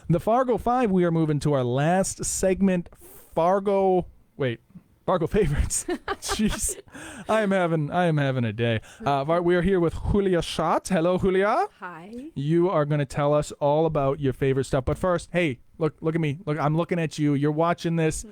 The Fargo 5, we are moving to our last segment, Fargo favorites. Jeez. I am having a day. We are here with Julia Schott. Hello, Julia. Hi. You are going to tell us all about your favorite stuff. But first, hey, look at me. Look, I'm looking at you. You're watching this.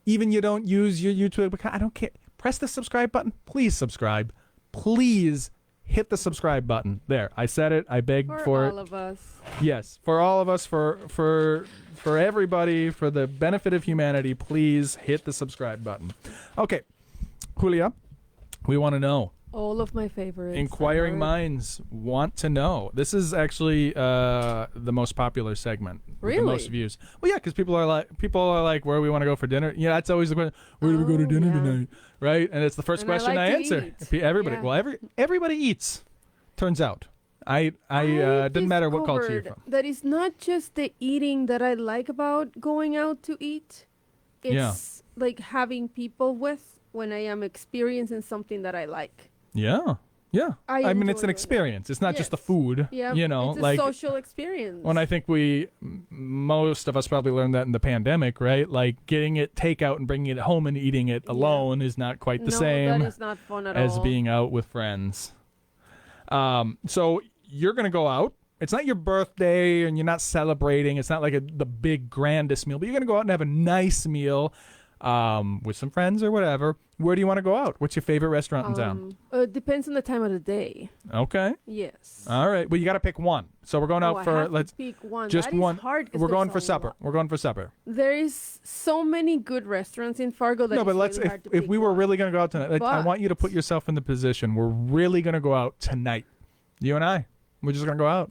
Even you don't use your YouTube account. I don't care. Press the subscribe button. Please subscribe. Please hit the subscribe button. There. I said it. I begged for it. For all of us. Yes, for all of us, for everybody, for the benefit of humanity, please hit the subscribe button. Okay, Julia, we want to know. All of my favorites. Inquiring minds want to know. This is actually the most popular segment. Really? With the most views. Well, yeah, because people are like, where we want to go for dinner. Yeah, that's always the question. Where do we go to dinner tonight? Right? And it's the first question I answer. Everybody. Yeah. Well, everybody eats. Turns out. I didn't matter what culture you're from. That is not just the eating that I like about going out to eat. It's like having people with when I am experiencing something that I like. Yeah. Yeah. I mean, it's an experience. It's not just the food. Yeah. You know, it's a like social experience. When I think most of us probably learned that in the pandemic, right? Like getting it takeout and bringing it home and eating it alone is not quite the same that is not fun at as all. being out with friends. So you're going to go out. It's not your birthday and you're not celebrating. It's not like the big grandest meal, but you're going to go out and have a nice meal with some friends or whatever. Where do you want to go out? What's your favorite restaurant in town? It depends on the time of the day. Okay. Yes. All right. Well, you got to pick one. So we're going out for let's pick one. Just that one. Is hard we're going for supper. We're going for supper. There is so many good restaurants in Fargo that if we were really going to go out tonight, I want you to put yourself in the position. We're really going to go out tonight. You and I. We're just going to go out.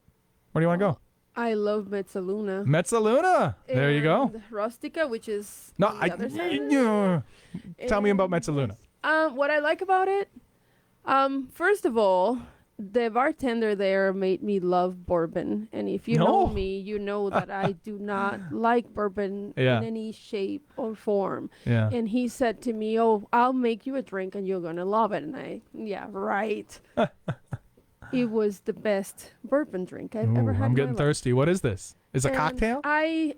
Where do you want to go? I love Mezzaluna. Mezzaluna. There you go. Rustica, which is the other side. Tell me about Mezzaluna. What I like about it, first of all, the bartender there made me love bourbon. And if you know me, you know that I do not like bourbon in any shape or form. Yeah. And he said to me, "Oh, I'll make you a drink and you're going to love it." And right. It was the best bourbon drink I've ever had. I'm getting thirsty. What is this? Is it a cocktail?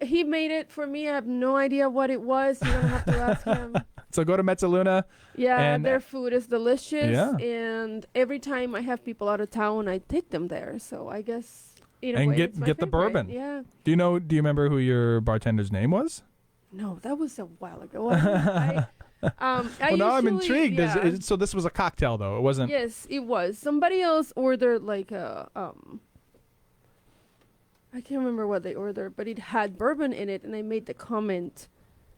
He made it for me. I have no idea what it was. You don't have to ask him. So go to Mezzaluna. Yeah, and their food is delicious. Yeah. And every time I have people out of town, I take them there. So I guess get the bourbon. Yeah. Do you remember who your bartender's name was? No, that was a while ago. Now I'm intrigued. Yeah. So this was a cocktail, though. It wasn't. Yes, it was. Somebody else ordered like a I can't remember what they ordered, but it had bourbon in it, and I made the comment,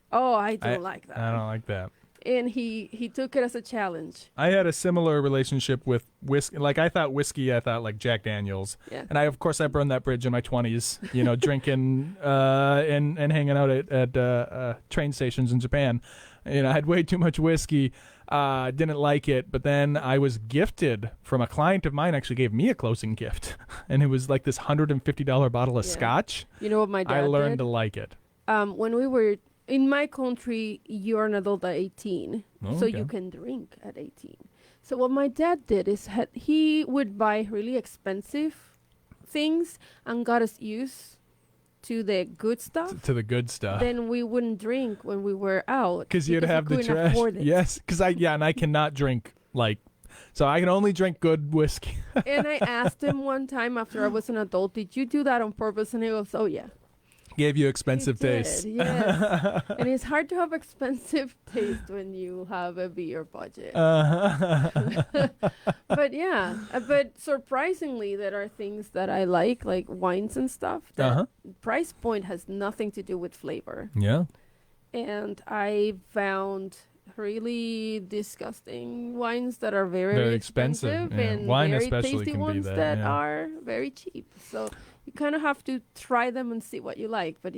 "Oh, I don't like that." I don't like that. And he took it as a challenge. I had a similar relationship with whiskey. Like I thought like Jack Daniels. Yeah. And I burned that bridge in my 20s, drinking and hanging out at train stations in Japan. I had way too much whiskey. Didn't like it, but then I was gifted from a client of mine. Actually gave me a closing gift, and it was like this $150 bottle of scotch. You know what my dad I learned did? to like it. When we were in my country, you're an adult at 18, so you can drink at 18. So what my dad did is he would buy really expensive things and got us used to the good stuff. To the good stuff. Then we wouldn't drink when we were out. Because you'd have the trash. Yes, and I cannot drink so I can only drink good whiskey. And I asked him one time after I was an adult, "Did you do that on purpose?" And he goes, "Oh yeah." Gave you expensive taste. Yes. And it's hard to have expensive taste when you have a beer budget. But surprisingly, there are things that I like wines and stuff. That price point has nothing to do with flavor. Yeah. And I found really disgusting wines that are very expensive and wine very especially tasty can ones be that are very cheap. So you kind of have to try them and see what you like. But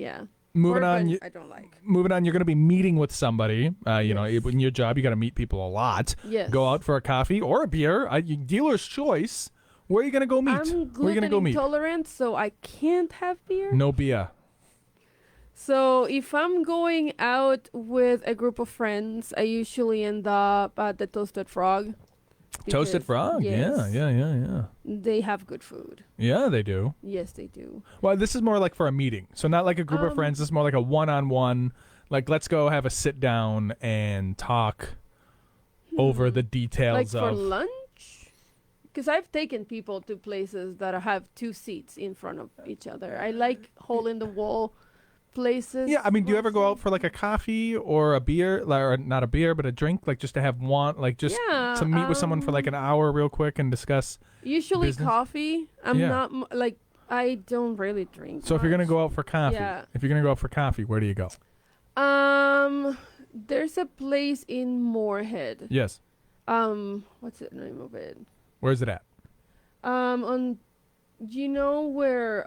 moving bourbon, I don't like. Moving on, you're going to be meeting with somebody. In your job, you got to meet people a lot. Yes. Go out for a coffee or a beer. Dealer's choice. Where are you going to go meet? I'm gluten intolerant, so I can't have beer. No beer. So if I'm going out with a group of friends, I usually end up at the Toasted Frog. Toasted Frog. Yes, Yeah. they have good food. Yeah, they do. Yes, they do. Well, this is more like for a meeting. So not like a group of friends. This is more like a one-on-one. Like, let's go have a sit down and talk over the details like of. for lunch? Because I've taken people to places that have 2 seats in front of each other. I like hole-in-the-wall places. Yeah, I mean, do you ever go out for like a coffee or a beer, or not a beer, but a drink, like just to have one, like just to meet with someone for like an hour real quick and discuss? Usually business? Coffee. I'm not like I don't really drink. So if you're gonna go out for coffee, where do you go? There's a place in Moorhead. Yes. What's the name of it? Where's it at? On, you know where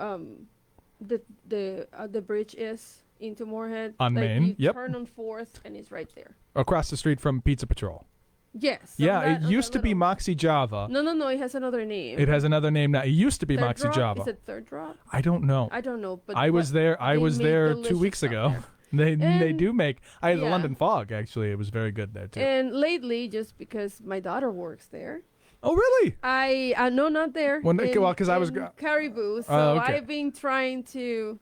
the bridge is into Moorhead? On like Main? You Yep. turn on 4th and it's right there. Across the street from Pizza Patrol. Yes. Yeah, it used to be Moxie Java. No, it has another name. It has another name now. It used to be Third Moxie Drop? Java. Is it Third Drop? I don't know. I don't know, but I was there. I was there 2 weeks ago. They And- do make. I had the yeah. London Fog actually. It was very good there too. And lately, just because my daughter works there, Oh really? I no, not there. Well, because I was in go- Caribou, so okay. I've been trying to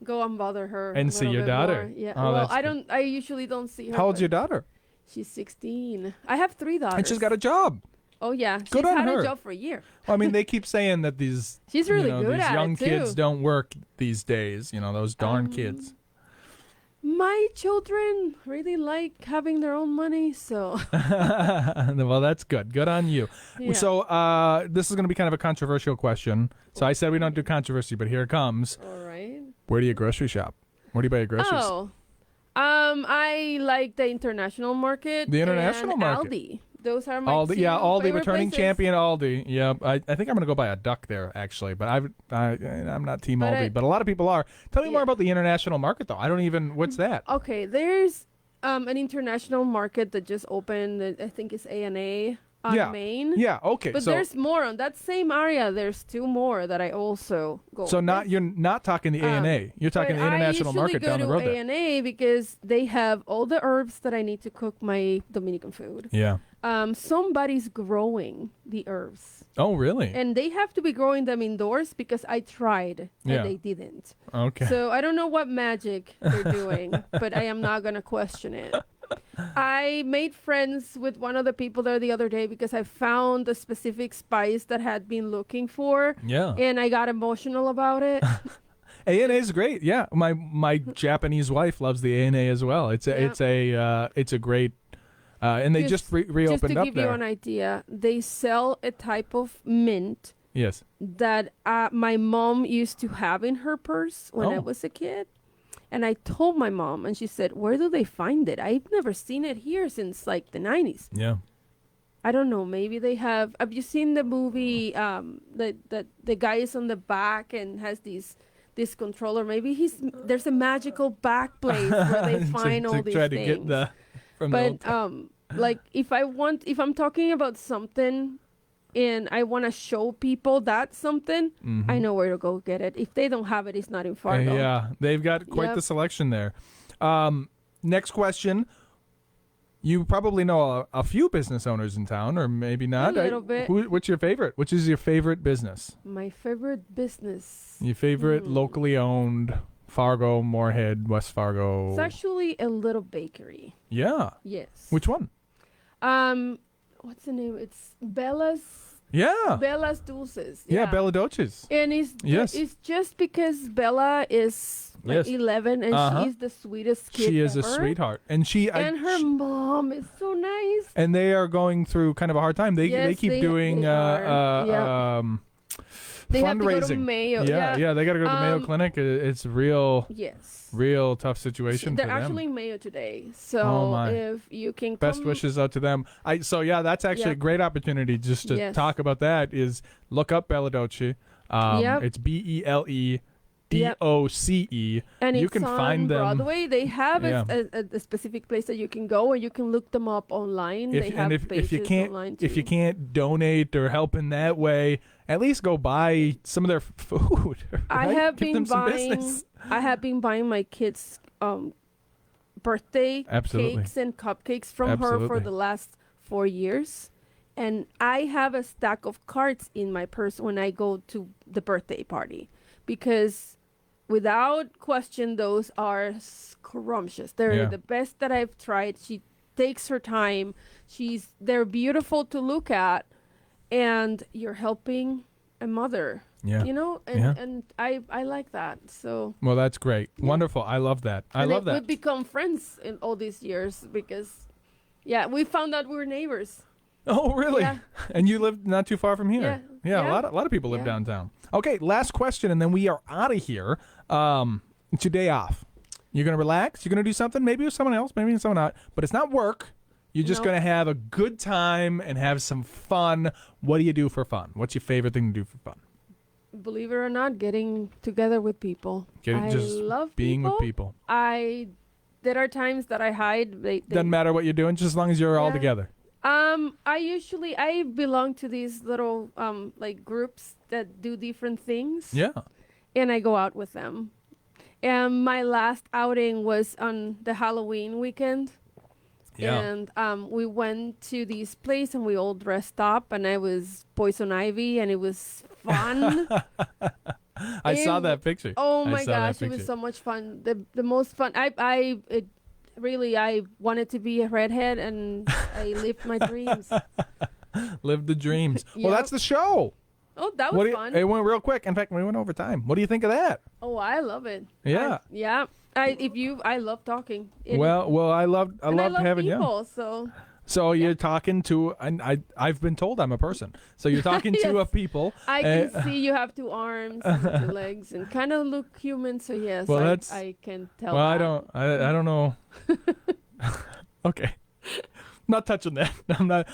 go and bother her And a see little your bit daughter. more. Yeah. Oh, well, that's I good. don't. I usually don't see her. How old's but your daughter? She's 16. I have 3 daughters. And she's got a job. Oh yeah, Good she's on had her. a job for a year. Well, I mean, they keep saying that these She's really good these at young it, too. kids don't work these days. You know, those darn kids. My children really like having their own money, so Well, that's good. Good on you. yeah. So this is going to be kind of a controversial question. So I said we don't do controversy, but here it comes. All right. Where do you grocery shop? Where do you buy your groceries? Oh, I like the international market. The international and market. Aldi. Those are my Aldi, two yeah, Aldi, favorite returning places. champion Aldi. Yeah, I think I'm going to go buy a duck there, actually. But I'm not Team But Aldi, but a lot of people are. Tell me more Yeah. about the international market, though. I don't even, what's that? Okay, there's an international market that just opened. I think it's A&A on Yeah. Main. Yeah, okay. But so there's more on that same area. There's 2 more that I also go. so with. you're not talking the A&A. You're talking But the international market down the road I there. usually go to A&A because they have all the herbs that I need to cook my Dominican food. Yeah. Somebody's growing the herbs. Oh, really? And they have to be growing them indoors because I tried and Yeah. they didn't. Okay. So I don't know what magic they're doing, but I am not going to question it. I made friends with one of the people there the other day because I found a specific spice that I had been looking for. Yeah. And I got emotional about it. A&A is great. Yeah. My Japanese wife loves the A&A as well. It's a great and they just reopened Just to up give there. you an idea, they sell a type of mint Yes. that my mom used to have in her purse when I Oh. was a kid. And I told my mom, and she said, "Where do they find it? I've never seen it here since like the 90s. Yeah. I don't know. Maybe they have. Have you seen the movie? The guy is on the back and has this controller. Maybe there's a magical back place where they find all these try things. to get the from the old But like if I'm talking about something and I want to show people that something, I know where to go get it. If they don't have it, it's not in Fargo. Yeah, they've got quite Yep. the selection there. Next question. You probably know a few business owners in town, or maybe not. A little bit. What's your favorite? Which is your favorite business? My favorite business. Your favorite locally owned Fargo, Moorhead, West Fargo? It's actually a little bakery. Yeah. Yes. Which one? What's the name? It's Bella's Dulces. Yeah, Bella Dolce's. And it's just because Bella is like Yes. 11 and she's the sweetest kid She is a ever. sweetheart, and Her mom is so nice. and they are going through kind of a hard time. They Yes, keep they doing are. They have to go to fundraising. Mayo. Yeah, they got to go to the Mayo Clinic. It's real tough situation They're for them. actually in Mayo today. So Oh, my. if you can Best come, wishes out to them. That's actually a great opportunity just to Yes. talk about that. Is look up Bella Dolce. It's BELEDOCE. and you it's can on find them. Broadway. They have a specific place that you can go, and you can look them up online. They have If you pages online too. if you can't donate or help in that way, at least go buy some of their food. I right? have Give been them some buying. business. I have been buying my kids' birthday Absolutely. cakes and cupcakes from her for Absolutely. the last 4 years, And I have a stack of cards in my purse when I go to the birthday party, because without question, those are scrumptious. They're the best that I've tried. She takes her time. They're beautiful to look at, and you're helping a mother. Yeah. You know, and I like that. So well, that's great. Yeah. Wonderful. I love that. I love that. We've become friends in all these years because, we found out we were neighbors. Oh, really? Yeah. And you live not too far from here. Yeah. A lot of people live downtown. Okay, last question, and then we are out of here. It's your day off. You're going to relax. You're going to do something, maybe with someone else, maybe with someone else. But it's not work. You're just going to have a good time and have some fun. What do you do for fun? What's your favorite thing to do for fun? Believe it or not, getting together with people. I love being with people. There are times that I hide. Doesn't matter what you're doing, just as long as you're all together. I belong to these little like groups that do different things. Yeah. And I go out with them. And my last outing was on the Halloween weekend. Yeah. And we went to this place and we all dressed up, and I was Poison Ivy, and it was fun. I saw that picture. Oh my gosh, it was so much fun. The most fun. I wanted to be a redhead, and I lived my dreams. Lived the dreams. Well, that's the show. Oh, that was fun. It went real quick. In fact, we went over time. What do you think of that? Oh, I love it. Yeah. I love talking. Well, I love having people, you. So you're talking to, and I've been told I'm a person. So you're talking to a people. I can see you have 2 arms and 2 legs and kind of look human. So yes, well, I can tell. Well, that. I don't know. Okay, not touching that. I'm not.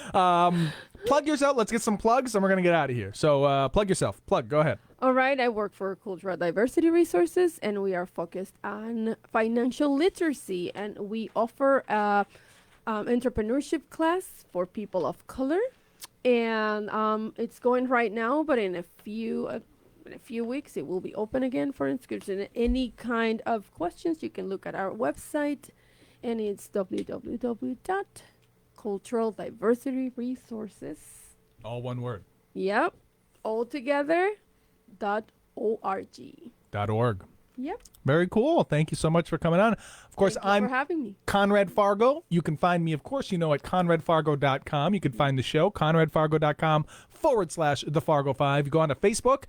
Plug yourself. Let's get some plugs, and we're gonna get out of here. So plug yourself. Go ahead. All right, I work for Cultural Diversity Resources, and we are focused on financial literacy, and we offer a entrepreneurship class for people of color, and it's going right now, but in a few weeks it will be open again for inscription. Any kind of questions, you can look at our website, and it's www.culturaldiversityresources. All one word. Yep, all together. .org. Yep. Very cool. Thank you so much for coming on. Of course, I'm for having me. Conrad Fargo. You can find me, of course, at conradfargo.com. You can find the show, conradfargo.com/The Fargo 5. You go on to Facebook,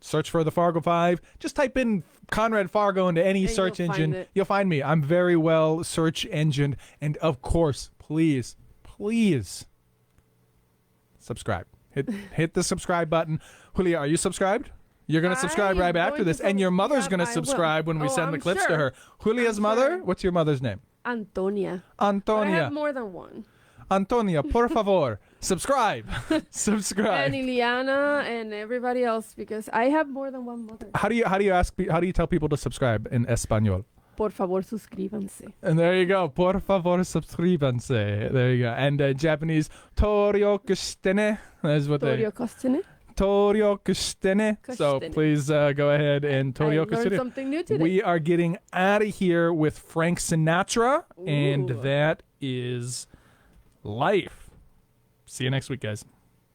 search for The Fargo 5. Just type in Conrad Fargo into any search engine. You'll find me. I'm very well search engined. And, of course, please subscribe. Hit the subscribe button. Julia, are you subscribed? You're going to subscribe right after this. And your mother's going to subscribe when we send the clips to her. Julia's mother? What's your mother's name? Antonia. But I have more than one. Antonia, por favor, subscribe. Subscribe. And Iliana and everybody else, because I have more than one mother. How do you tell people to subscribe in Espanol? Por favor, suscríbanse. And there you go. Por favor, suscríbanse. There you go. And Japanese, Torio kustene. That's what Torio kustene. Torio kustene. So please go ahead and Torio kustene. I learned something new today. We are getting out of here with Frank Sinatra, and that is life. See you next week, guys.